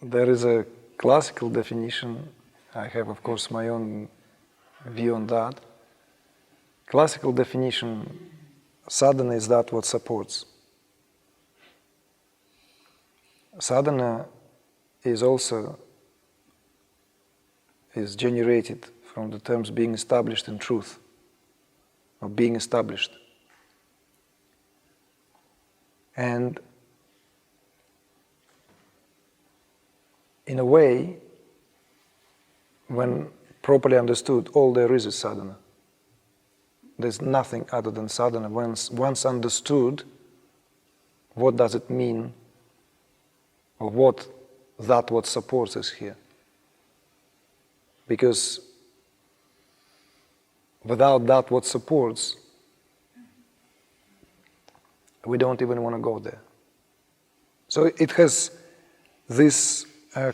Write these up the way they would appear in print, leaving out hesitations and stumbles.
There is a classical definition. I have, of course, my own view on that. Classical definition, sadhana is that what supports. Sadhana is generated from the terms being established in truth, or being established. And in a way, when properly understood, all there is sadhana. There's nothing other than sadhana. Once understood, what does it mean, or what supports us here? Because without that what supports, we don't even want to go there. So it has these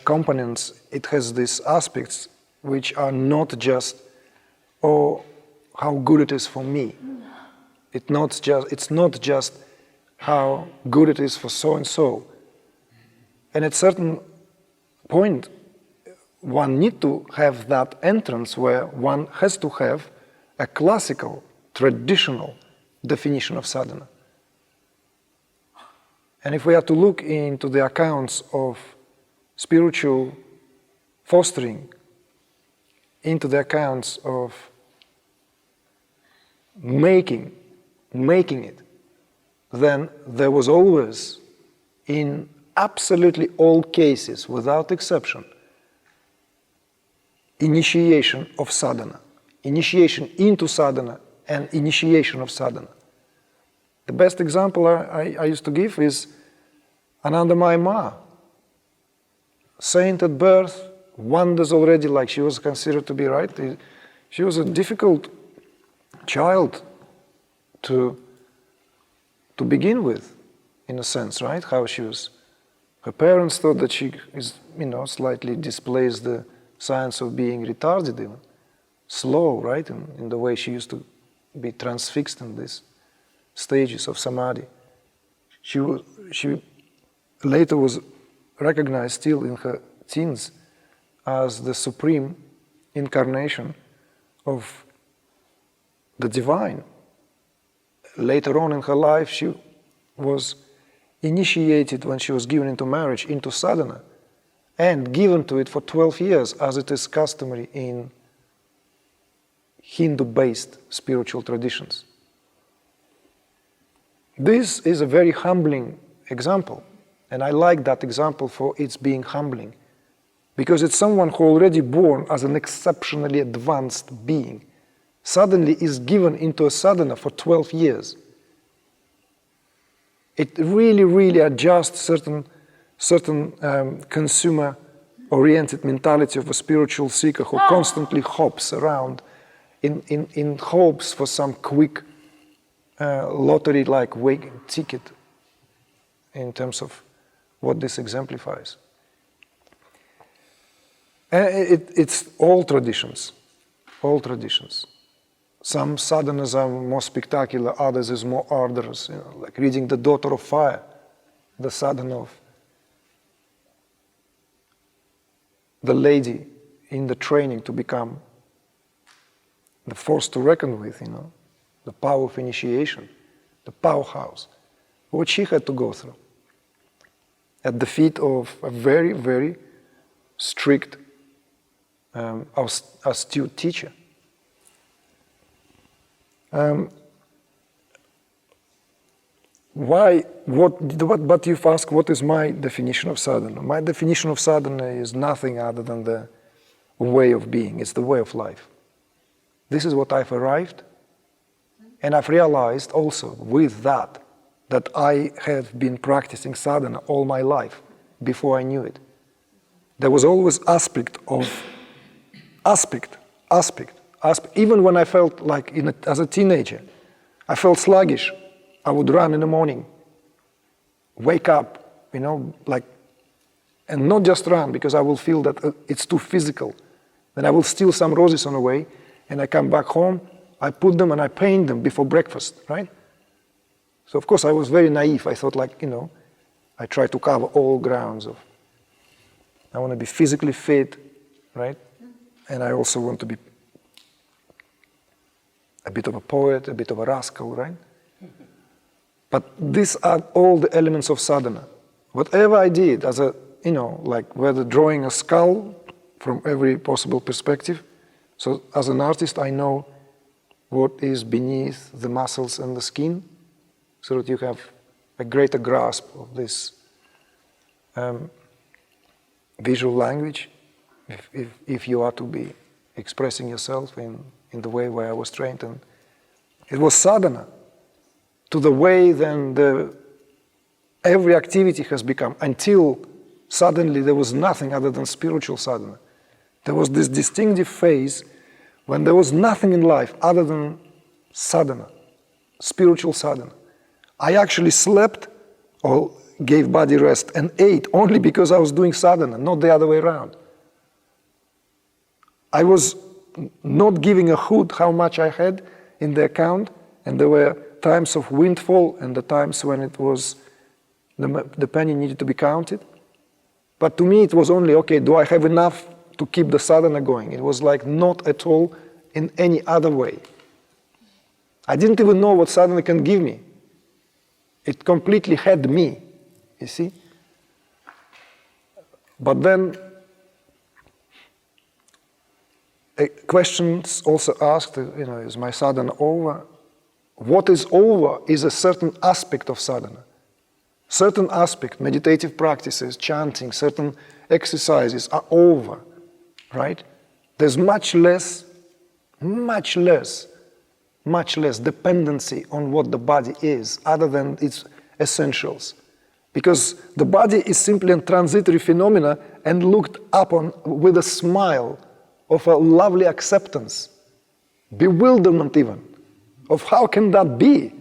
components, it has these aspects which are not just, oh, how good it is for me. It's not just how good it is for so and so. And at a certain point, one needs to have that entrance where one has to have a classical, traditional definition of sadhana. And if we are to look into the accounts of spiritual fostering, into the accounts of making it, then there was always, in absolutely all cases, without exception, initiation of sadhana, initiation into sadhana, and initiation of sadhana. The best example I used to give is Anandamayi Ma, saint at birth, wonders already, like she was considered to be, right? She was a difficult child to begin with, in a sense, right? How she was. Her parents thought that she is, slightly displays the signs of being retarded, even slow, right? In the way she used to be transfixed in these stages of samadhi. She later was recognized still in her teens as the supreme incarnation of the divine. Later on in her life, she was initiated when she was given into marriage, into sadhana, and given to it for 12 years, as it is customary in Hindu-based spiritual traditions. This is a very humbling example, and I like that example for its being humbling, because it's someone who already born as an exceptionally advanced being, suddenly is given into a sadhana for 12 years. It really, really adjusts certain consumer-oriented mentality of a spiritual seeker who constantly hops around in hopes for some quick lottery-like ticket in terms of what this exemplifies. It's all traditions. Some sadhanas are more spectacular, others is more arduous, like reading The Daughter of Fire, the sadhana of the lady in the training to become the force to reckon with, the power of initiation, the powerhouse, what she had to go through at the feet of a very, very strict, astute teacher. But you've asked, what is my definition of sadhana? My definition of sadhana is nothing other than the way of being. It's the way of life. This is what I've arrived, and I've realized also with that I have been practicing sadhana all my life before I knew it. There was always aspect. Even when I felt like, as a teenager, I felt sluggish. I would run in the morning, wake up, and not just run, because I will feel that it's too physical. Then I will steal some roses on the way, and I come back home, I put them and I paint them before breakfast, right? So of course I was very naive. I thought I try to cover all grounds of I want to be physically fit, right? And I also want to be a bit of a poet, a bit of a rascal, right? But these are all the elements of sadhana. Whatever I did as a, like whether drawing a skull from every possible perspective. So as an artist, I know what is beneath the muscles and the skin, so that you have a greater grasp of this visual language, if you are to be expressing yourself in the way where I was trained. And it was sadhana, to the way then every activity has become, until suddenly there was nothing other than spiritual sadhana. There was this distinctive phase when there was nothing in life other than sadhana, spiritual sadhana. I actually slept or gave body rest and ate only because I was doing sadhana, not the other way around. I was not giving a hoot how much I had in the account, and there were times of windfall and the times when it was the penny needed to be counted. But to me it was only, okay, do I have enough to keep the sadhana going? It was like not at all in any other way. I didn't even know what sadhana can give me. It completely had me, you see? But then questions also asked, is my sadhana over? What is over is a certain aspect of sadhana. Certain aspect, meditative practices, chanting, certain exercises are over, right? There's much less dependency on what the body is, other than its essentials. Because the body is simply a transitory phenomena and looked upon with a smile of a lovely acceptance, bewilderment even, of how can that be?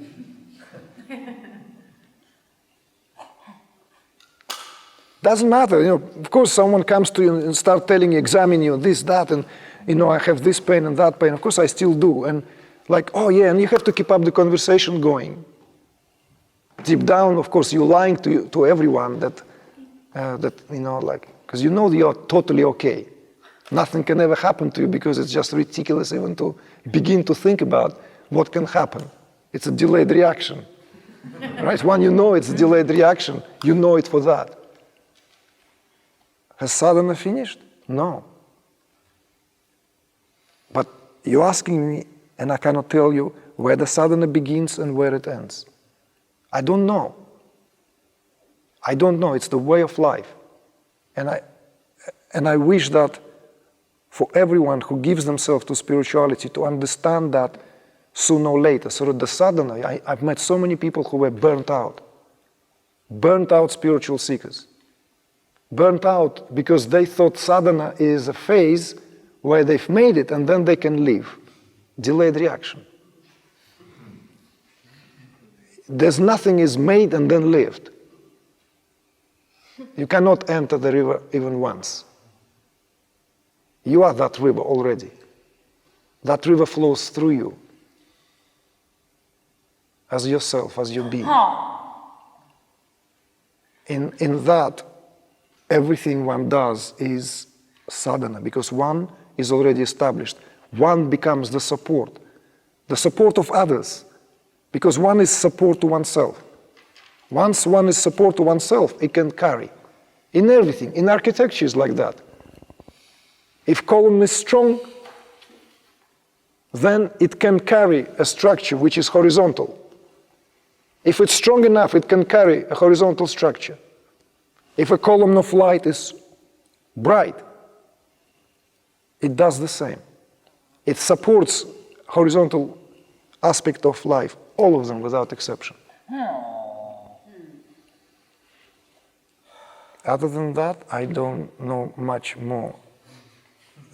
Doesn't matter, of course someone comes to you and start telling you, examine you, this, that, and I have this pain and that pain. Of course I still do. And like, oh yeah, and you have to keep up the conversation going. Deep down, of course, you're lying to everyone that because you're totally okay. Nothing can ever happen to you because it's just ridiculous even to begin to think about what can happen. It's a delayed reaction, right? When you know it's a delayed reaction, you know it for that. Has sadhana finished? No. But you're asking me, and I cannot tell you where the sadhana begins and where it ends. I don't know. I don't know. It's the way of life. And I wish that for everyone who gives themselves to spirituality to understand that sooner or later. So that the sadhana, I've met so many people who were burnt out spiritual seekers. Burnt out because they thought sadhana is a phase where they've made it and then they can leave. Delayed reaction. There's nothing is made and then lived. You cannot enter the river even once. You are that river already. That river flows through you. As yourself, as your being. In that, everything one does is sadhana, because one is already established. One becomes the support of others, because one is support to oneself. Once one is support to oneself, it can carry. In everything, in architecture is like that. If column is strong, then it can carry a structure which is horizontal. If it's strong enough, it can carry a horizontal structure. If a column of light is bright, it does the same. It supports horizontal aspect of life, all of them without exception. Other than that, I don't know much more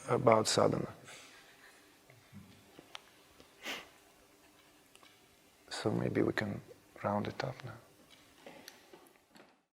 about sadhana. So maybe we can round it up now.